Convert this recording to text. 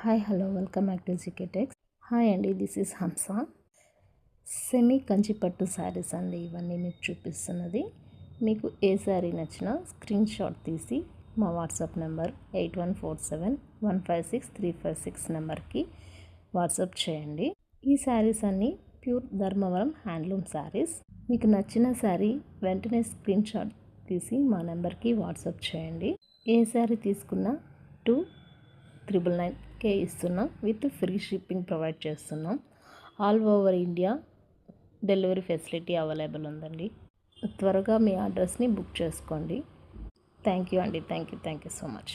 Hi hello welcome back to GK techs. Hi అండి, this is Hamsa. Semi Kanchipattu saris అండి ఇవన్నీ మీకు చూపిస్తున్నది. మీకు ఏ శారీ నచ్చినా స్క్రీన్ షాట్ తీసి మా వాట్సాప్ నెంబర్ 8147156356 నెంబర్కి వాట్సాప్ చేయండి. ఈ శారీస్ అన్నీ ప్యూర్ ధర్మవరం హ్యాండ్లూమ్ శారీస్. మీకు నచ్చిన శారీ వెంటనే స్క్రీన్ షాట్ తీసి మా నెంబర్కి వాట్సాప్ చేయండి. ఏ శారీ తీసుకున్నా 2,999కే ఇస్తున్నాం. విత్ ఫ్రీ షిప్పింగ్ ప్రొవైడ్ చేస్తున్నాం. All over India delivery facility available ఉందండి. త్వరగా మీ అడ్రస్ని బుక్ చేసుకోండి. థ్యాంక్ యూ అండి. Thank you so much.